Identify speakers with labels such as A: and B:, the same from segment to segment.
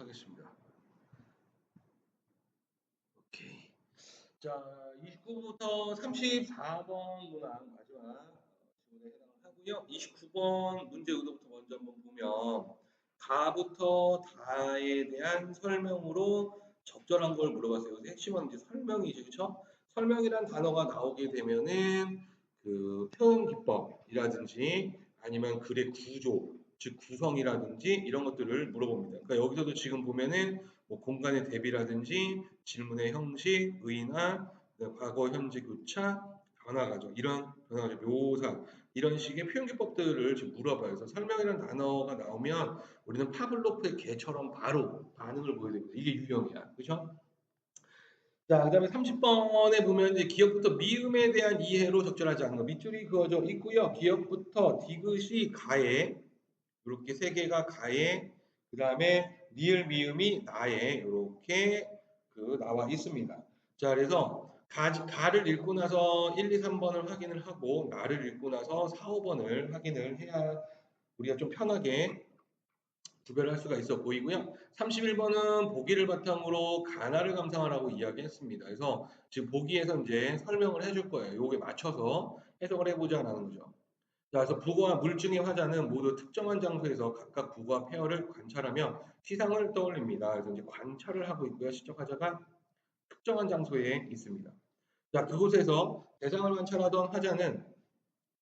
A: 하겠습니다. 오케이. 자, 29부터 34번 문항 마지막 지문에 해당을 하고요. 29번 문제 의도부터 먼저 한번 보면 가부터 다에 대한 설명으로 적절한 걸 물어봤어요. 그래서 핵심은 이제 설명이죠, 그렇죠? 설명이란 단어가 나오게 되면은 그 표현 기법이라든지 아니면 글의 구조, 즉 구성이라든지 이런 것들을 물어봅니다. 그러니까 여기서도 지금 보면은 뭐 공간의 대비라든지 질문의 형식, 의나 과거, 현재, 교차, 변화 과정 이런 변화 과정, 묘사 이런 식의 표현 기법들을 지금 물어봐요. 그래서 설명이라는 단어가 나오면 우리는 파블로프의 개처럼 바로 반응을 보여야 됩니다. 이게 유형이야, 그렇죠? 자, 그다음에 30번에 보면 이제 기억부터 미음에 대한 이해로 적절하지 않은 거 밑줄이 그어져 있고요. 기억부터 디귿이 가에 이렇게 세 개가 가에 그다음에 니을 미음이 나에 이렇게 그 나와 있습니다. 자, 그래서 가를 읽고 나서 1, 2, 3번을 확인을 하고 나를 읽고 나서 4, 5번을 확인을 해야 우리가 좀 편하게 구별할 수가 있어 보이고요. 31번은 보기를 바탕으로 가나를 감상하라고 이야기했습니다. 그래서 지금 보기에서 이제 설명을 해줄 거예요. 요게 맞춰서 해석을 해보자라는 거죠. 자, 그래서 부거와 물증의 화자는 모두 특정한 장소에서 각각 부거와 폐허를 관찰하며 시상을 떠올립니다. 그래서 이제 관찰을 하고 있고요. 시적 화자가 특정한 장소에 있습니다. 자, 그곳에서 대상을 관찰하던 화자는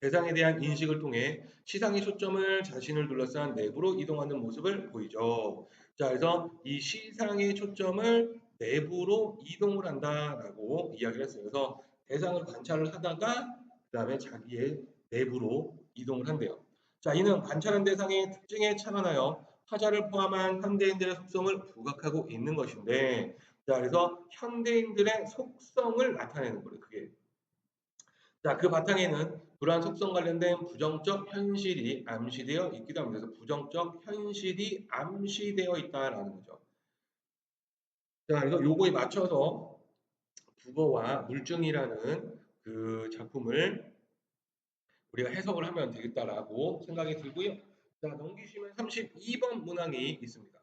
A: 대상에 대한 인식을 통해 시상의 초점을 자신을 둘러싼 내부로 이동하는 모습을 보이죠. 자, 그래서 이 시상의 초점을 내부로 이동을 한다라고 이야기를 했어요. 그래서 대상을 관찰을 하다가 그 다음에 자기의 내부로 이동을 한대요. 자, 이는 관찰한 대상의 특징에 착안하여 화자를 포함한 현대인들의 속성을 부각하고 있는 것인데, 자, 그래서 현대인들의 속성을 나타내는 거예요. 그게. 자, 그 바탕에는 불안 속성 관련된 부정적 현실이 암시되어 있기도 합니다. 그래서 부정적 현실이 암시되어 있다라는 거죠. 자, 그래서 요거에 맞춰서 국어와 물증이라는 그 작품을 우리가 해석을 하면 되겠다라고 생각이 들고요. 자, 넘기시면 32번 문항이 있습니다.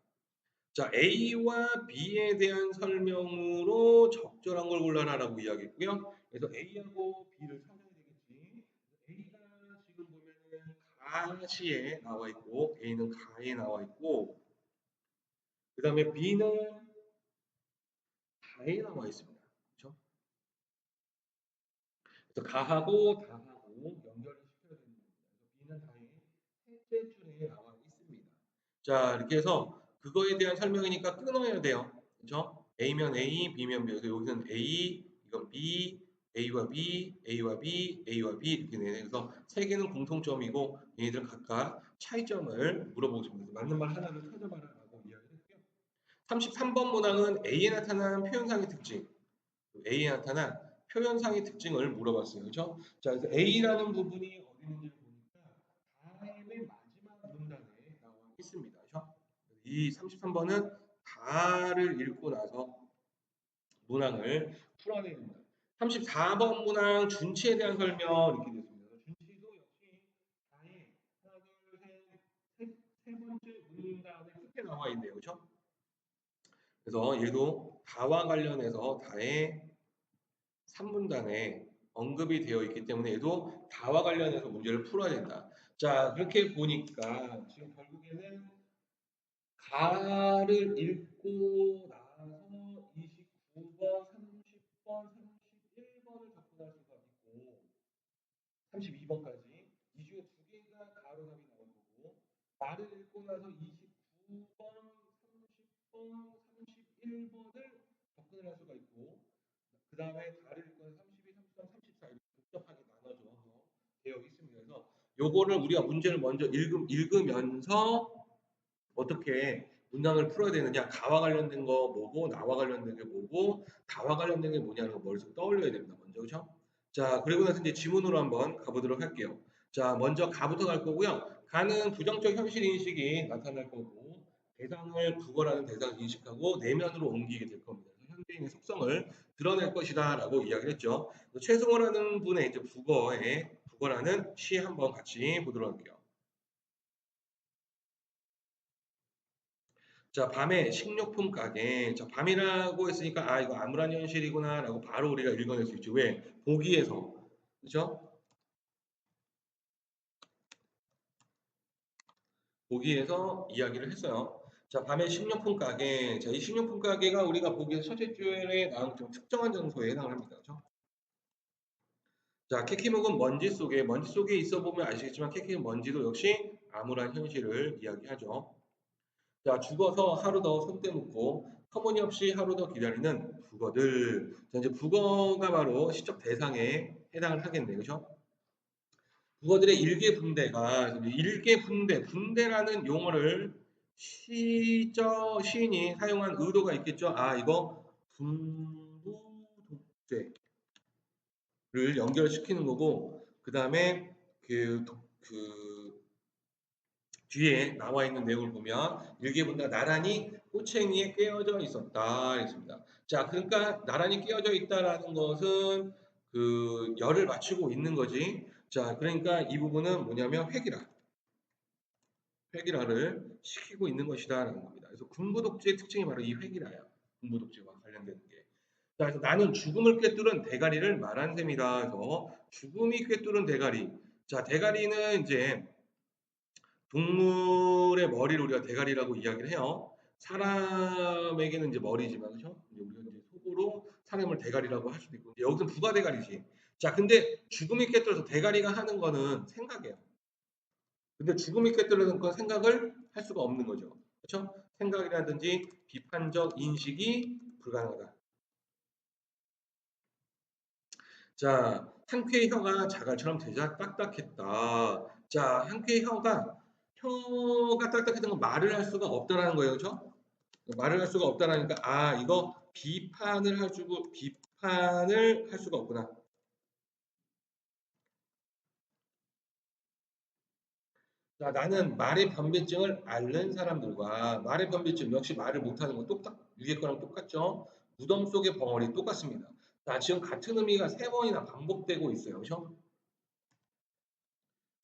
A: 자, A와 B에 대한 설명으로 적절한 걸 골라라라고 이야기했고요. 그래서 A하고 B를 찾아야 되겠지. A가 지금 보면은 가시에 나와 있고, A는 가에 나와 있고, 그 다음에 B는 다에 나와 있습니다. 그렇죠? 그래서 가하고 다하고 연결을 시켜야 되는 겁니다. 그래서 B는 다에 셋째 줄에 나와 있습니다. 자, 이렇게 해서 그거에 대한 설명이니까 끊어야 돼요. 그렇죠? A면 A, B면 B. 그래서 여기는 A, 이건 B, A와 B, A와 B, A와 B 이렇게 되네. 그래서 세 개는 공통점이고 얘네들 각각 차이점을 물어보고 싶습니다. 맞는 말 하나를 찾아봐라라고 이야기를 했고요. 33번 문항은 A에 나타난 표현상의 특징. A에 나타난 표현상의 특징을 물어봤어요. 그렇죠? 자, 그래서 A라는 부분이 어디 있는지 보니까 다의 맨 마지막 문단에 나와 있습니다. 그렇죠? 이 33번은 다를 읽고 나서 문항을 풀어내야 됩니다. 34번 문항 준치에 대한 설명 이렇게 되어 있습니다. 준치도 역시 다의 하나, 둘, 세 번째 문단의 끝에 나와 있네요. 그렇죠? 그래서 얘도 다와 관련해서 다의 3분단에 언급이 되어 있기 때문에 얘도 다와 관련해서 문제를 풀어야 된다. 자, 그렇게 보니까 지금 결국에는 가를 읽고 나서 29번, 30번, 31번을 접근할 수가 있고 32번까지 이 중에 두 개가 가로 답이 나올 거고 말을 읽고 나서 29번, 30번, 31번을 접근을 할 수가 있고 그 다음에 다를 읽고 나서 32, 33, 34 이렇게 복잡하게 나눠져서 되어 있습니다. 그래서 요거를 우리가 문제를 먼저 읽으면서 어떻게 문장을 풀어야 되느냐, 가와 관련된 거 뭐고, 나와 관련된 게 뭐고, 다와 관련된 게 뭐냐는 거 머릿속에 떠올려야 됩니다. 먼저, 그렇죠? 자, 그리고 나서 이제 지문으로 한번 가보도록 할게요. 자, 먼저 가부터 갈 거고요. 가는 부정적 현실 인식이 나타날 거고, 대상을 국어라는 대상을 인식하고 내면으로 옮기게 될 겁니다. 그래서 현대인의 속성을 드러낼 것이다라고 이야기를 했죠. 최승호라는 분의 이제 국어라는 시 한번 같이 보도록 할게요. 자, 밤에 식료품 가게. 자, 밤이라고 했으니까 아, 이거 암울한 현실이구나라고 바로 우리가 읽어낼 수 있죠. 왜? 보기에서. 그죠? 보기에서 이야기를 했어요. 자, 밤에 식료품 가게. 자, 이 식료품 가게가 우리가 보기에서 첫째 줄에 나온 좀 특정한 장소에 해당을 합니다. 그죠? 자, 캐키묵은 먼지 속에 있어 보면 아시겠지만 캐키묵 먼지도 역시 암울한 현실을 이야기하죠. 자, 죽어서 하루 더 손대 묻고 터무니없이 하루 더 기다리는 북어들. 자, 이제 북어가 바로 시적 대상에 해당을 하겠네요. 그죠? 북어들의 분대라는 용어를 시인이 사용한 의도가 있겠죠. 아, 이거 분부 독재를 연결시키는 거고, 그 다음에 그 뒤에 나와 있는 내용을 보면 일개분대가 나란히 꼬챙이에 깨어져 있었다 했습니다. 자, 그러니까 나란히 깨어져 있다라는 것은 그 열을 맞추고 있는 거지. 자, 그러니까 이 부분은 뭐냐면 획일화를 시키고 있는 것이다라는 겁니다. 그래서 군부독재의 특징이 바로 이 획일화야. 군부독재와 관련되는 게. 자, 그래서 나는 죽음을 꿰뚫은 대가리를 말한 셈이다. 그래서 죽음이 꿰뚫은 대가리. 자, 대가리는 이제 동물의 머리를 우리가 대가리라고 이야기를 해요. 사람에게는 이제 머리지만, 그죠? 이제 우리가 이제 속으로 사람을 대가리라고 할 수도 있고, 여기서 부가 대가리지. 자, 근데 죽음이 꿰뚫어서 대가리가 하는 거는 생각이에요. 근데 죽음이 꿰뚫어서 건 생각을 할 수가 없는 거죠. 그렇죠? 생각이라든지 비판적 인식이 불가능하다. 자, 한 쾌의 혀가 자갈처럼 되자 딱딱했다. 자, 한 쾌의 혀가 딱딱했던 건 말을 할 수가 없다라는 거예요. 그렇죠? 말을 할 수가 없다라니까 아, 이거 비판을 할 수가 없구나. 자, 나는 말의 변비증을 앓는 사람들과 말의 변비증 역시 말을 못하는 건 위에 거랑 똑같죠? 무덤 속의 벙어리 똑같습니다. 자, 지금 같은 의미가 세 번이나 반복되고 있어요. 그렇죠?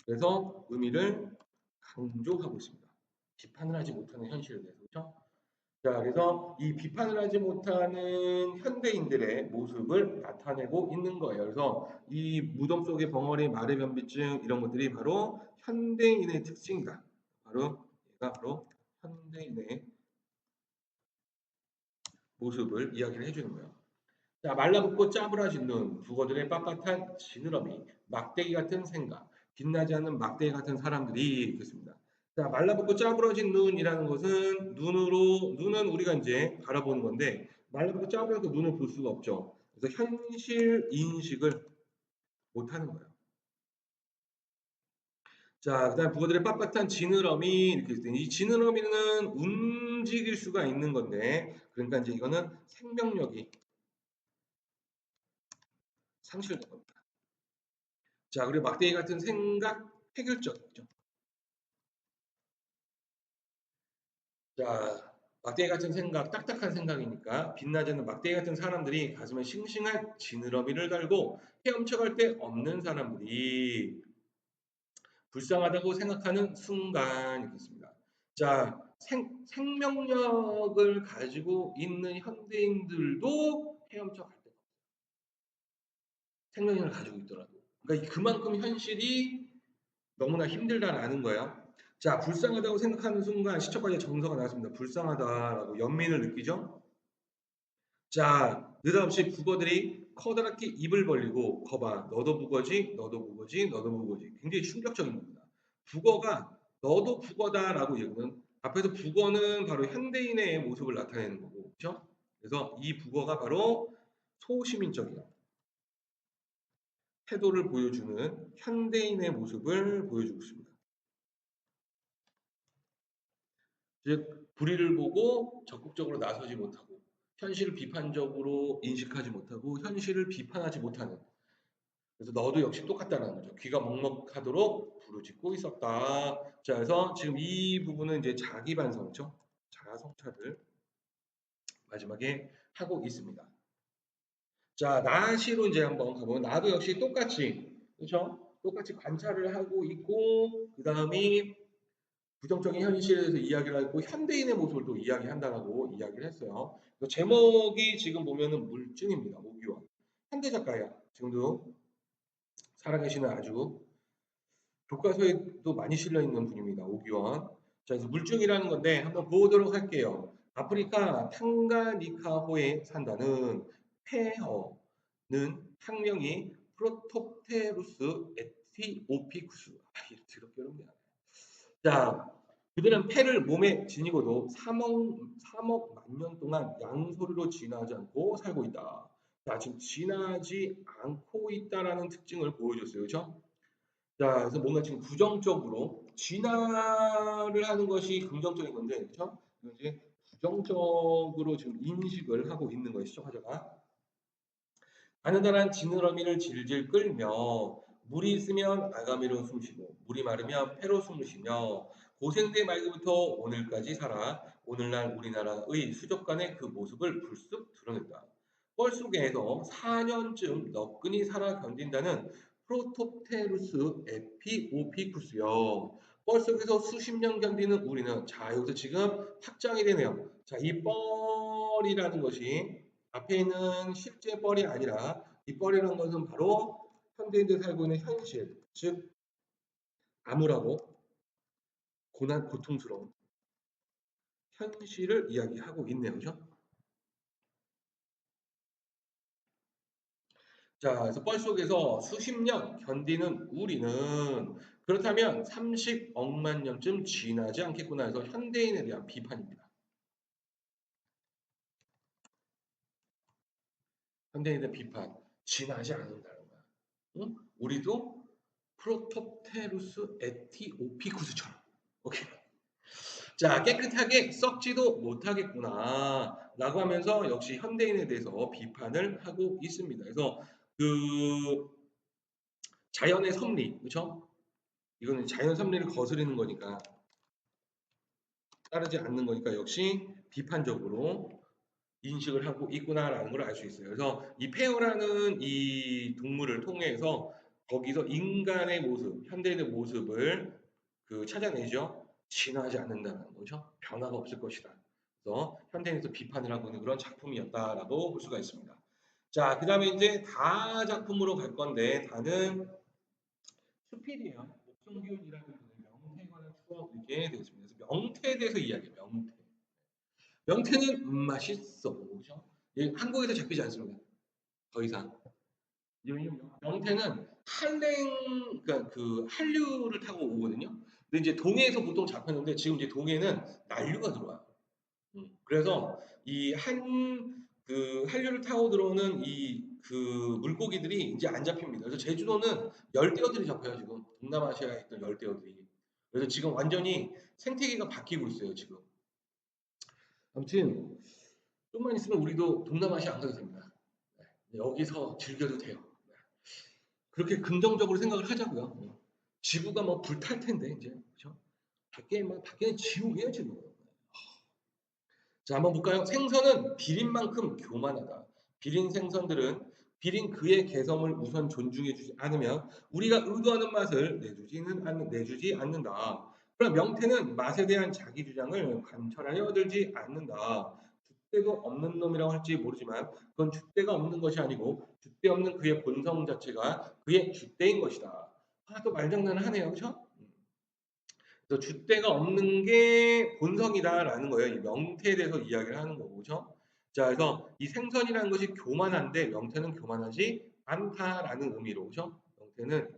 A: 그래서 의미를 강조하고 있습니다. 비판을 하지 못하는 현실에 대해서. 그렇죠? 자, 그래서 이 비판을 하지 못하는 현대인들의 모습을 나타내고 있는 거예요. 그래서 이 무덤 속의 벙어리, 말의 변비증 이런 것들이 바로 현대인의 특징이다. 얘가 바로 현대인의 모습을 이야기를 해주는 거예요. 자, 말라붙고 짜부라진 눈, 북어들의 빳빳한 지느러미, 막대기 같은 생각, 빛나지 않는 막대기 같은 사람들이 있겠습니다. 자, 말라붙고 짜부러진 눈이라는 것은 눈은 우리가 이제 바라보는 건데, 말라붙고 짜부러진 눈을 볼 수가 없죠. 그래서 현실 인식을 못하는 거예요. 자, 그다음 북어들의 빳빳한 지느러미 이렇게 있어요. 이 지느러미는 움직일 수가 있는 건데, 그러니까 이제 이거는 생명력이 상실된 겁니다. 자, 그리고 막대기 같은 생각, 획일적이죠. 자, 막대기 같은 생각, 딱딱한 생각이니까 빛나지 않는 막대기 같은 사람들이 가슴에 싱싱한 지느러미를 달고 헤엄쳐갈 데 없는 사람들이 불쌍하다고 생각하는 순간 있겠습니다. 자, 생명력을 가지고 있는 현대인들도 헤엄쳐갈 데 생명력을 가지고 있더라도. 그러니까 그만큼 현실이 너무나 힘들다라는 거야. 자, 불쌍하다고 생각하는 순간 시초까지 정서가 나왔습니다. 불쌍하다라고 연민을 느끼죠. 자, 느닷없이 북어들이 커다랗게 입을 벌리고 거봐, 너도 북어지, 너도 북어지, 너도 북어지. 굉장히 충격적인 겁니다. 북어가 너도 북어다라고 얘기는 앞에서 북어는 바로 현대인의 모습을 나타내는 거고, 그렇죠? 그래서 이 북어가 바로 소시민적인 태도를 보여주는 현대인의 모습을 보여주고 있습니다. 즉 불의를 보고 적극적으로 나서지 못하고 현실을 비판적으로 인식하지 못하고 현실을 비판하지 못하는 그래서 너도 역시 똑같다는 거죠. 귀가 먹먹하도록 부르짖고 있었다. 자, 그래서 지금 이 부분은 이제 자기 반성이죠. 자아 성찰을 마지막에 하고 있습니다. 자, 나시로 이제 한번 가보면 나도 역시 똑같이 그렇죠? 똑같이 관찰을 하고 있고 그 다음이 부정적인 현실에 대해서 이야기를 하고 현대인의 모습을 또 이야기한다라고 이야기를 했어요. 그래서 제목이 지금 보면은 물증입니다. 오기원. 현대 작가야. 지금도 살아계시는 아주 교과서에도 많이 실려 있는 분입니다. 오기원. 자, 그래서 물증이라는 건데 한번 보도록 할게요. 아프리카 탕가니카호에 산다는 폐허는 학명이 프로톱테루스 에티오피쿠스. 이렇게 더럽게 어렵네요. 자, 그들은 폐를 몸에 지니고도 3억 만 년 동안 양서류로 진화하지 않고 살고 있다. 자, 지금 진화하지 않고 있다라는 특징을 보여줬어요. 그렇죠? 자, 그래서 뭔가 지금 부정적으로 진화를 하는 것이 긍정적인 건데, 그렇죠? 이제 부정적으로 지금 인식을 하고 있는 것이죠, 화자가. 가느다란 지느러미를 질질 끌며 물이 있으면 아가미로 숨쉬고 물이 마르면 폐로 숨을 쉬며 고생대 말기부터 오늘까지 살아 오늘날 우리나라의 수족관의 그 모습을 불쑥 드러냈다. 뻘 속에서 4년쯤 너끈히 살아 견딘다는 프로톱테루스 에피오피쿠스요. 뻘 속에서 수십 년 견디는 우리는 자 여기서 지금 확장이 되네요. 자, 이 뻘이라는 것이 앞에 있는 실제 뻘이 아니라 이 뻘이라는 것은 바로 현대인들이 살고 있는 현실, 즉 암울하고 고난, 고통스러운 현실을 이야기하고 있네요. 그죠? 자, 그래서 뻘 속에서 수십 년 견디는 우리는 그렇다면 30억만 년쯤 지나지 않겠구나 해서 현대인에 대한 비판입니다. 현대인에 대한 비판. 지나지 않는다는 거야. 응? 우리도 프로톱테루스 에티오피쿠스처럼. 오케이. 자, 깨끗하게 썩지도 못하겠구나 라고 하면서 역시 현대인에 대해서 비판을 하고 있습니다. 그래서 그 자연의 섭리, 그렇죠? 이거는 자연 섭리를 거스르는 거니까 따르지 않는 거니까 역시 비판적으로 인식을 하고 있구나라는 걸 알 수 있어요. 그래서 이 페어라는 이 동물을 통해서 거기서 인간의 모습, 현대인의 모습을 그 찾아내죠. 진화하지 않는다는 거죠. 변화가 없을 것이다. 그래서 현대인에서 비판을 하고 있는 그런 작품이었다라고 볼 수가 있습니다. 자, 그 다음에 이제 다 작품으로 갈 건데 다는 수필이에요. 목성균이라는 분의 명태에 관한 추억 이렇게 되어 있습니다. 그래서 명태에 대해서 이야기해요. 명태. 명태는 맛있어. 그죠? 한국에서 잡히지 않습니다. 더 이상. 명태는 그러니까 그 한류를 타고 오거든요. 근데 이제 동해에서 보통 잡혔는데 지금 이제 동해는 난류가 들어와요. 그래서 이 그 한류를 타고 들어오는 이 그 물고기들이 이제 안 잡힙니다. 그래서 제주도는 열대어들이 잡혀요 지금 동남아시아에 있던 열대어들이. 그래서 지금 완전히 생태계가 바뀌고 있어요 지금. 아무튼 좀만 있으면 우리도 동남아시아 안 가도 됩니다. 네, 여기서 즐겨도 돼요. 그렇게 긍정적으로 생각을 하자고요. 지구가 뭐 불탈 텐데 이제 그렇죠? 밖에는 지옥이에요 지금. 자, 한번 볼까요? 생선은 비린만큼 교만하다. 비린 생선들은 비린 그의 개성을 우선 존중해 주지 않으면 우리가 의도하는 맛을 내주지 않는다. 그럼 명태는 맛에 대한 자기 주장을 관철하여 들지 않는다. 줏대도 없는 놈이라고 할지 모르지만 그건 줏대가 없는 것이 아니고 줏대 없는 그의 본성 자체가 그의 줏대인 것이다. 또 말장난을 하네요. 그렇죠? 그래서 줏대가 없는 게 본성이다라는 거예요. 이 명태에 대해서 이야기를 하는 거고, 그죠? 자, 그래서 이 생선이라는 것이 교만한데 명태는 교만하지 않다라는 의미로, 그죠? 명태는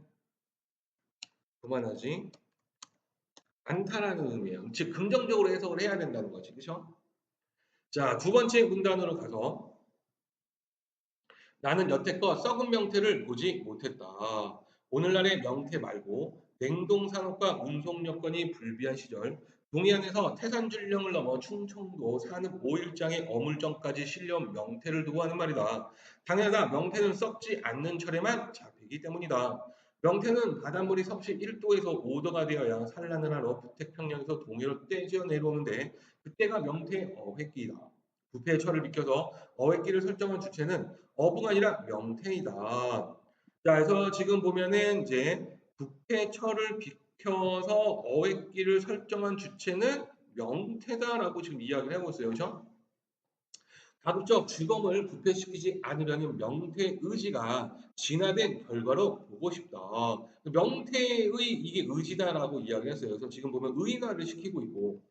A: 교만하지 않다라는 의미예요. 즉 긍정적으로 해석을 해야 된다는 거지, 그죠? 자, 두 번째 문단으로 가서 나는 여태껏 썩은 명태를 보지 못했다. 오늘날의 명태 말고 냉동 산업과 운송 여건이 불비한 시절 동해안에서 태산줄령을 넘어 충청도 산읍 오일장의 어물정까지 실려 명태를 두고 하는 말이다. 당연하다. 명태는 썩지 않는 철에만 잡히기 때문이다. 명태는 바닷물이 섭씨 1도에서 5도가 되어야 산란을 하러 북태평양에서 동해로 떼져 내려오는데 그때가 명태 어획기이다. 부패의 철을 비켜서 어획기를 설정한 주체는 어부가 아니라 명태이다. 자, 그래서 지금 보면은 이제 부패철을 부패시켜서 어획기를 설정한 주체는 명태다라고 지금 이야기를 하고 있어요. 그렇죠? 다급적 주검을 부패시키지 않으려는 명태의 의지가 진화된 결과로 보고 싶다. 명태의 이게 의지다라고 이야기했어요. 그래서 지금 보면 의인화를 시키고 있고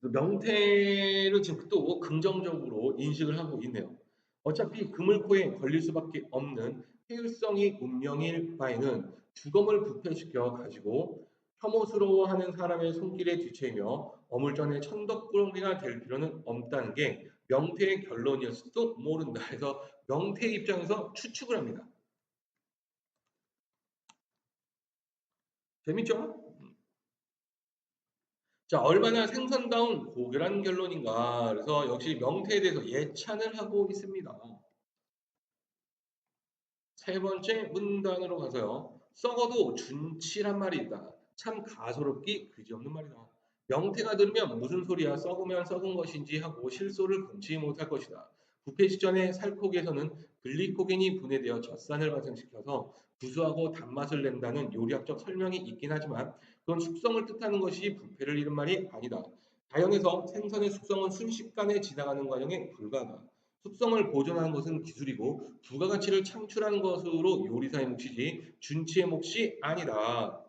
A: 명태를 지금 또 긍정적으로 인식을 하고 있네요. 어차피 그물코에 걸릴 수밖에 없는 해율성이 운명일 바에는 주검을 부패시켜 가지고 혐오스러워하는 사람의 손길에 뒤처이며 어물전에 천덕꾸러미가 될 필요는 없다는 게 명태의 결론이었을지도 모른다. 해서 명태 입장에서 추측을 합니다. 재밌죠? 자, 얼마나 생선다운 고결한 결론인가. 그래서 역시 명태에 대해서 예찬을 하고 있습니다. 세 번째 문단으로 가서요. 썩어도 준치란 말이 있다. 참 가소롭기 그지없는 말이다. 명태가 들으면 무슨 소리야 썩으면 썩은 것인지 하고 실소를 금치 못할 것이다. 부패 직전에 살코기에서는 글리코겐이 분해되어 젖산을 발생시켜서 구수하고 단맛을 낸다는 요리학적 설명이 있긴 하지만 그건 숙성을 뜻하는 것이 부패를 잃은 말이 아니다. 자연에서 생선의 숙성은 순식간에 지나가는 과정에 불과하다. 숙성을 보존하는 것은 기술이고 부가가치를 창출하는 것으로 요리사의 몫이지 준치의 몫이 아니다.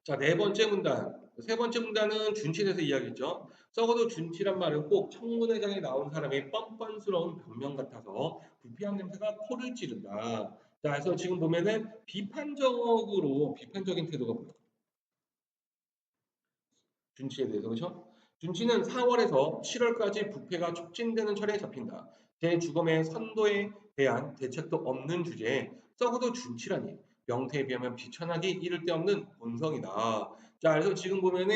A: 자, 네 번째 문단. 세 번째 문단은 준치에 대해서 이야기했죠. 적어도 준치란 말은 꼭 청문회장에 나온 사람의 뻔뻔스러운 변명 같아서 불쾌한 냄새가 코를 찌른다. 자, 그래서 지금 보면은 비판적인 태도가 보여요. 준치에 대해서 그렇죠? 준치는 4월에서 7월까지 부패가 촉진되는 철에 잡힌다. 대주검의 선도에 대한 대책도 없는 주제에 적어도 준치라니 명태에 비하면 비천하기 이를 데 없는 본성이다. 자, 그래서 지금 보면은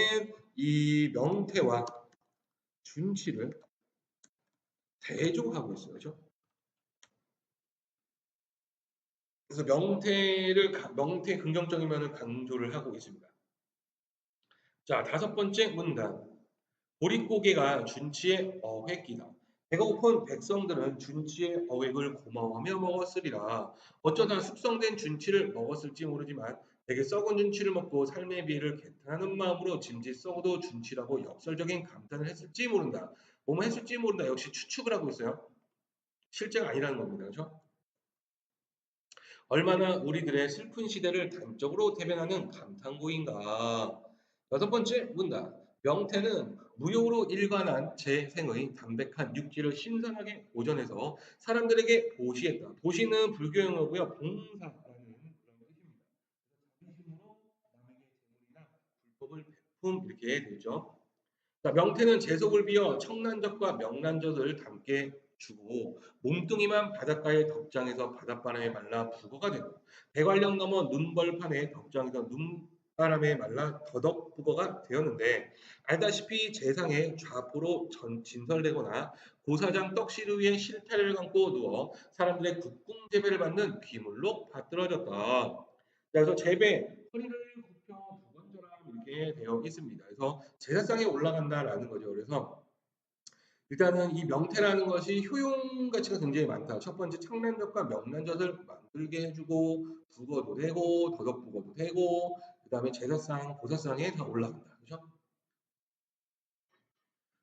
A: 이 명태와 준치를 대조하고 있어요. 그렇죠? 그래서 명태 긍정적인 면을 강조를 하고 있습니다. 자, 다섯 번째 문단. 보릿고개가 준치의 어획이다. 배가 고픈 백성들은 준치의 어획을 고마워하며 먹었으리라. 어쩌다 숙성된 준치를 먹었을지 모르지만 되게 썩은 준치를 먹고 삶의 비애를 개탄하는 마음으로 짐짓 썩어도 준치라고 역설적인 감탄을 했을지 모른다. 뭐뭐 했을지 모른다. 역시 추측을 하고 있어요. 실제가 아니라는 겁니다. 그렇죠? 얼마나 우리들의 슬픈 시대를 단적으로 대변하는 감탄고인가. 여섯 번째 문단. 명태는 무효로 일관한 재생의 담백한 육지를 신선하게 보존해서 사람들에게 보시했다. 보시는 불교 용어고요. 봉사라는 그런 뜻입니다. 자비심으로 남에게 재물이나 불법을 베품 이렇게 되죠. 자, 명태는 제속을 비어 청란젓과 명란젓을 담게 주고 몸뚱이만 바닷가의 덕장에서 바닷바람에 말라 북어가 되고 대관령 넘어 눈벌판에 덕장에서 눈바람에 말라 더덕 북어가 되었는데 알다시피 재상에 좌포로 진설되거나 고사장 떡실 위에 실타래를 감고 누워 사람들의 국궁재배를 받는 귀물로 받들어졌다. 그래서 재배 허리를 굽혀 두 번져라 이렇게 되어 있습니다. 그래서 제사상에 올라간다라는 거죠. 그래서 일단은 이 명태라는 것이 효용 가치가 굉장히 많다. 첫 번째 청란젓과 명란젓을 만들게 해주고 북어도 되고 더덕북어도 되고 그다음에 제사상 고사상에 다 올라간다. 그렇죠?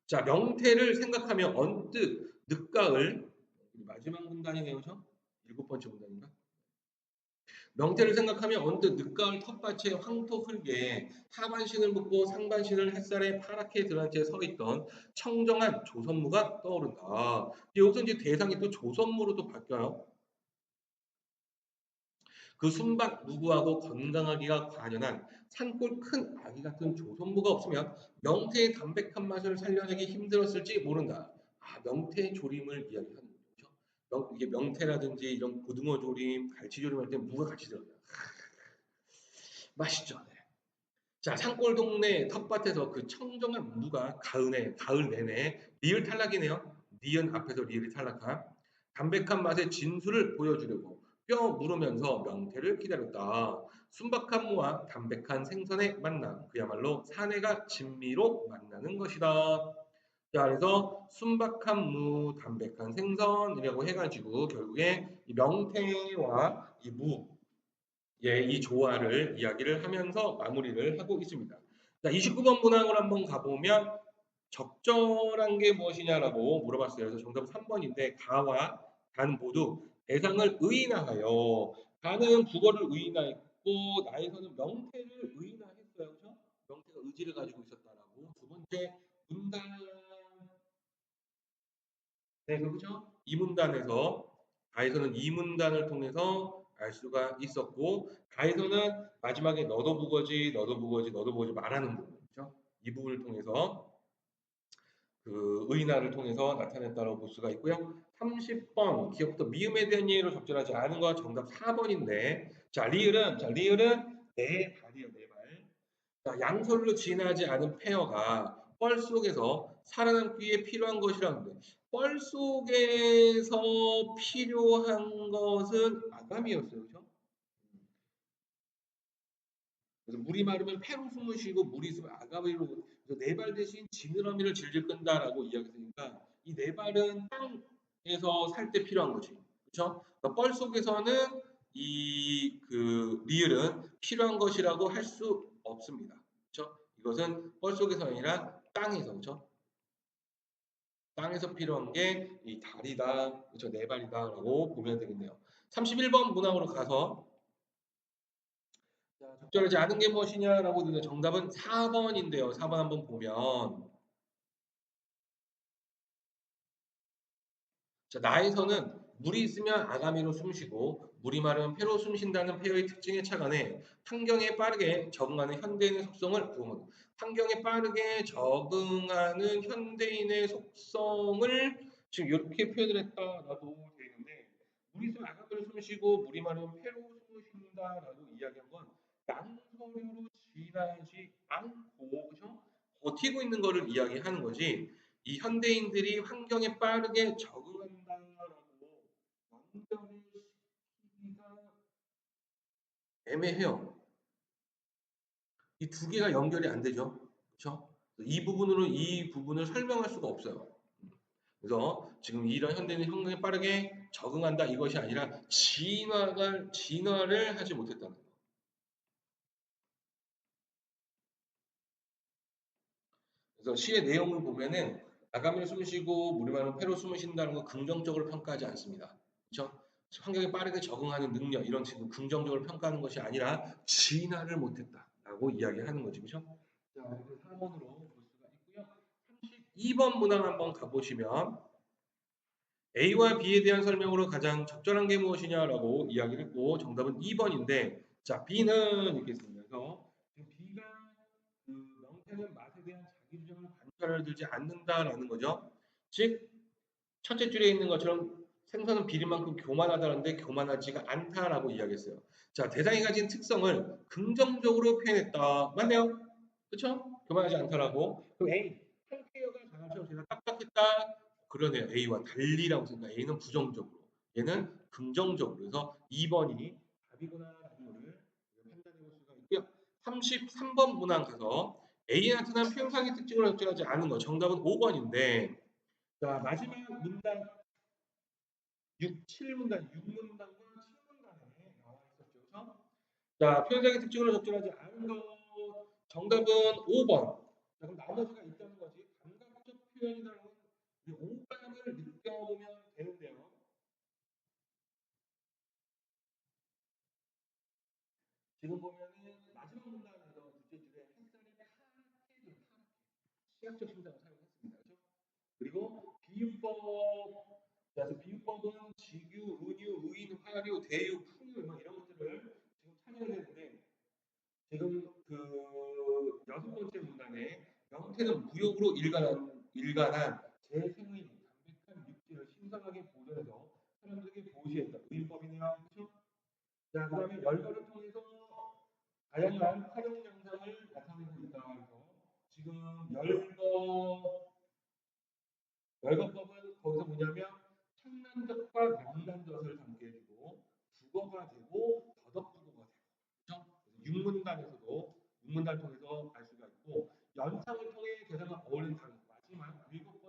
A: 자, 명태를 생각하면 언뜻 늦가을 마지막 문단이네요. 그렇죠? 일곱 번째 문단인가? 명태를 생각하면 언뜻 늦가을 텃밭에 황토 흙에 하반신을 묶고 상반신을 햇살에 파랗게 드러난 채 서 있던 청정한 조선무가 떠오른다. 여기서 이제 대상이 또 조선무로 바뀌어요. 그 순박 무구하고 건강하기가 관연한 산골 큰 아기 같은 조선무가 없으면 명태의 담백한 맛을 살려내기 힘들었을지 모른다. 아, 명태 조림을 이야기하는 거죠. 이게 명태라든지 이런 고등어 조림, 갈치 조림할 때 무가 같이 들어가요. 맛있죠. 네. 자, 산골 동네 텃밭에서 그 청정한 무가 가을 내내 리을 탈락이네요. 니은 앞에서 리을이 탈락한 담백한 맛의 진수를 보여주려고 뼈 무르면서 명태를 기다렸다. 순박한 무와 담백한 생선의 만남, 그야말로 사내가 진미로 만나는 것이다. 자, 그래서 순박한 무, 담백한 생선이라고 해가지고 결국에 이 명태와 이 무, 예, 이 조화를 이야기를 하면서 마무리를 하고 있습니다. 자, 29번 문항으로 한번 가보면 적절한 게 무엇이냐라고 물어봤어요. 그래서 정답은 3번인데 가와 단 모두 대상을 의인화하여 가는 국어를 의인화했고 나에서는 명태를 의인화했어요. 그렇죠? 명태가 의지를 가지고 있었다라고. 두 번째 문단 네, 그렇죠? 이문단에서 가에서는 이문단을 통해서 알 수가 있었고 가에서는 마지막에 너도 북어지, 너도 북어지, 너도 북어지 말하는 부분, 그렇죠? 이 부분을 통해서 그 의인화를 통해서 나타냈다고 볼 수가 있고요. 30번 기억부터 미음에 대한 예로 적절하지 않은 거 정답 4번인데 자 리을은 네 발이요 네 발. 자, 양설로 진하지 않은 페어가 뻘 속에서 살아남기 위해 필요한 것이라는데 뻘 속에서 필요한 것은 아감이었어요. 그죠? 그래서 물이 마르면 폐로 숨을 쉬고 물이 있으면 아가미로 그래서 네 발 대신 지느러미를 질질 끈다라고 이야기했으니까 이 네 발은 땅에서 살 때 필요한 거지. 그렇죠? 그러니까 뻘 속에서는 이 그 리을은 필요한 것이라고 할 수 없습니다. 그렇죠? 이것은 뻘 속에서 아니라 땅에서 그렇죠? 땅에서 필요한 게 이 달이다, 그렇죠? 네 발이다라고 보면 되겠네요. 31번 문항으로 가서 자, 적절하지 않은 게 무엇이냐라고 드는 정답은 4번인데요. 4번 한번 보면 자, 나에서는 물이 있으면 아가미로 숨쉬고 물이 마르면 폐로 숨쉰다는 폐의 특징에 착안해 환경에 빠르게 적응하는 현대인의 속성을 부음은 환경에 빠르게 적응하는 현대인의 속성을 지금 이렇게 표현을 했다라고 되어 있는데 물이 있으면 아가미로 숨쉬고 물이 마르면 폐로 숨을 쉰다라고 이야기한 건 낭설유로 지나지 않고 그죠? 버티고 있는 거를 이야기하는 거지 이 현대인들이 환경에 빠르게 적응한다라고 완전히 시기가 애매해요. 이 두 개가 연결이 안 되죠. 그렇죠? 이 부분으로 이 부분을 설명할 수가 없어요. 그래서 지금 이런 현대인은 환경에 빠르게 적응한다 이것이 아니라 진화를 하지 못했다는 거. 그래서 시의 내용을 보면은 아가미로 숨을 쉬고 물이 많은 폐로 숨을 쉰다는 거 긍정적으로 평가하지 않습니다. 그렇죠? 환경에 빠르게 적응하는 능력 이런 식으로 긍정적으로 평가하는 것이 아니라 진화를 못했다라고 이야기하는 거지, 그렇죠? 자, 그래서 4번으로 볼 수가 있고요. 32번 문항 한번 가보시면 A와 B에 대한 설명으로 가장 적절한 게 무엇이냐라고 이야기를 했고 정답은 2번인데 자 B는 이렇게 있습니다. 그래서 지금 B가 그 명태는 맛에 대한 자기 주장을 관찰을 들지 않는다라는 거죠. 즉 첫째 줄에 있는 것처럼 생선은 비린 만큼 교만하다는데 교만하지가 않다라고 이야기했어요. 자 대상이 가진 특성을 긍정적으로 표현했다. 맞네요. 그렇죠? 교만하지 않다라고. 그럼 A 한케어가 장난처럼 제가 딱딱했다. 그러네요. A와 달리라고 생각. A는 부정적으로. 얘는 긍정적으로. 그래서 2번이 답이구나라는 것을 판단해 볼 수가 있고요. 33번 문항 가서 A에 나타난 표현상의 특징을 적절하지 않은 거. 정답은 5번인데 자 마지막 문단 6, 7문단, 6문단과 7문단에 나와 있었죠. 그렇죠? 자 표현상의 특징으로 적절하지 않은 거 정답은 5번. 자, 그럼 나머지가 있다는 거지. 감각적 표현이라는 건 오감을 느껴보면 되는데요. 지금 보면은 마지막 문단에서 둘째 줄에 햇살이 파랗게 좀 시각적 심상을 사용했습니다. 그렇죠? 그리고 비유법 그래서 비유법은 직유, 은유, 의인, 화류, 대유, 풍유 뭐 이런 것들을 지금 찾아야 되는데 지금 그 여섯 번째 문단에 명태는 무역으로 일관한 재생의 담백한 육질을 신선하게 보존해서 사람들에게 보시했다. 의인법이네요. 그렇죠? 자, 그다음에 열거를 통해서 다양한 활용 양상을 나타내고 있다. 그래서 지금 열거법은 거기서 뭐냐면 청란젓과 명란젓을 담게 해주고 국어가 되고 더덕국어가 되고 그렇죠? 육문단에서도 육문단 통해서 알 수가 있고 연상을 통해 대상을 어울린 단어 마지막 일곱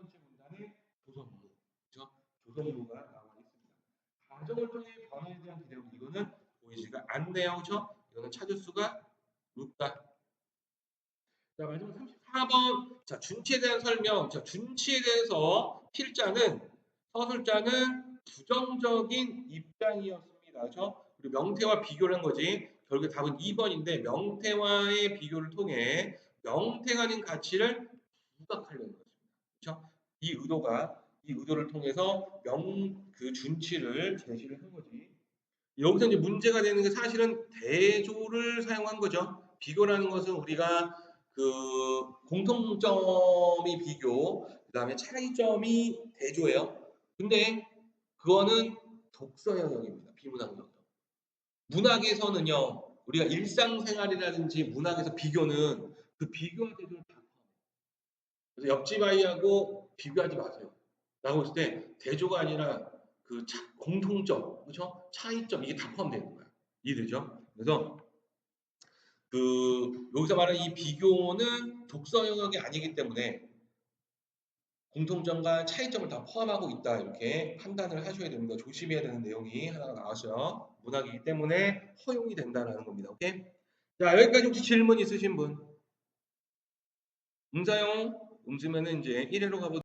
A: 같네요. 그렇죠? 이거는 찾을 수가 없다. 자, 마지막 34번. 자, 준치에 대한 설명. 자, 준치에 대해서 필자는 서술자는 부정적인 입장이었습니다. 그렇죠? 그리고 명태와 비교를 한 거지. 결국에 답은 2번인데 명태와의 비교를 통해 명태가 가진 가치를 부각하려는 것입니다. 그렇죠? 이 의도를 통해서 그 준치를 제시를 한 거지. 여기서 이제 문제가 되는 게 사실은 대조를 사용한 거죠. 비교라는 것은 우리가 그 공통점이 비교, 그다음에 차이점이 대조예요. 근데 그거는 독서 영역입니다. 비문학 영역. 문학에서는요, 우리가 일상생활이라든지 문학에서 비교는 그 비교와 대조를 다 포함해요. 그래서 옆집 아이하고 비교하지 마세요. 라고 했을 때 대조가 아니라 그 공통점, 그렇죠? 차이점 이게 다 포함되는 거야. 이해되죠? 그래서 그 여기서 말하는 이 비교는 독서 영역이 아니기 때문에 공통점과 차이점을 다 포함하고 있다 이렇게 판단을 하셔야 됩니다. 조심해야 되는 내용이 하나가 나왔어요. 문학이기 때문에 허용이 된다는 겁니다. 오케이? 자, 여기까지 혹시 질문 있으신 분? 음사용 음수면은 이제 1회로 가보도록